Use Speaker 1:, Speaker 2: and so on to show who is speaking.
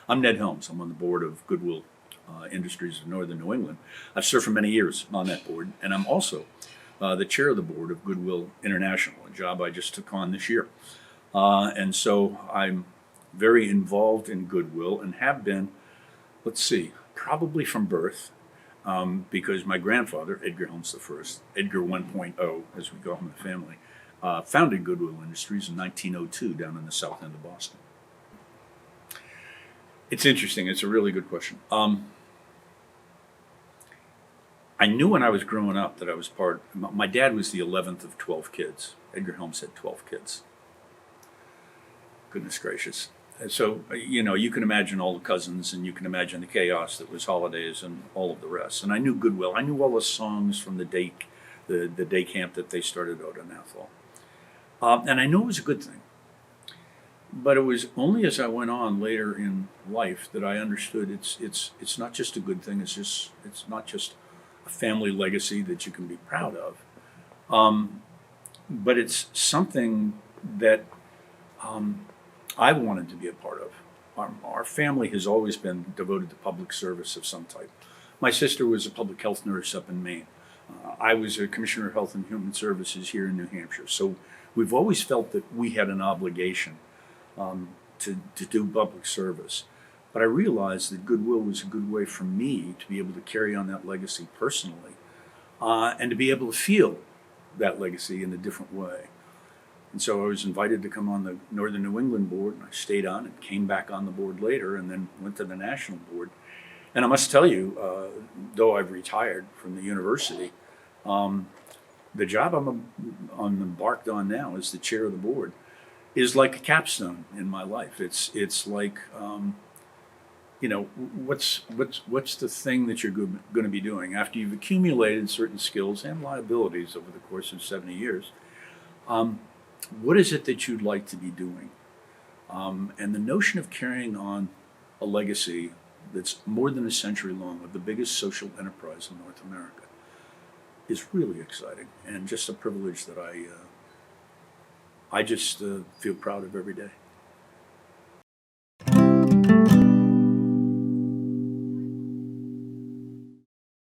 Speaker 1: I'm Ned Helms. I'm on the board of Goodwill Industries of Northern New England. I've served for many years on that board, and I'm also the chair of the board of Goodwill International, a job I just took on this year. And so I'm very involved in Goodwill and have been, let's see, probably from birth, because my grandfather, Edgar Helms I, Edgar 1.0, as we call him in the family, founded Goodwill Industries in 1902 down in the south end of Boston. It's interesting. It's a really good question. I knew when I was growing up that I was my dad was the 11th of 12 kids. Edgar Helms had 12 kids. Goodness gracious. So, you can imagine all the cousins and you can imagine the chaos that was holidays and all of the rest. And I knew Goodwill. I knew all the songs from the day camp that they started out in Athol. And I knew it was a good thing. But it was only as I went on later in life that I understood it's not just a good thing. It's not just a family legacy that you can be proud of. But it's something that I wanted to be a part of. Our family has always been devoted to public service of some type. My sister was a public health nurse up in Maine. I was a commissioner of health and human services here in New Hampshire. So we've always felt that we had an obligation to do public service. But I realized that Goodwill was a good way for me to be able to carry on that legacy personally and to be able to feel that legacy in a different way. And so I was invited to come on the Northern New England board, and I stayed on and came back on the board later and then went to the national board. And I must tell you, though I've retired from the university, the job I'm embarked on now as the chair of the board is like a capstone in my life. It's like, what's the thing that you're going to be doing after you've accumulated certain skills and liabilities over the course of 70 years? What is it that you'd like to be doing? And the notion of carrying on a legacy that's more than a century long of the biggest social enterprise in North America is really exciting and just a privilege that I just feel proud of every day.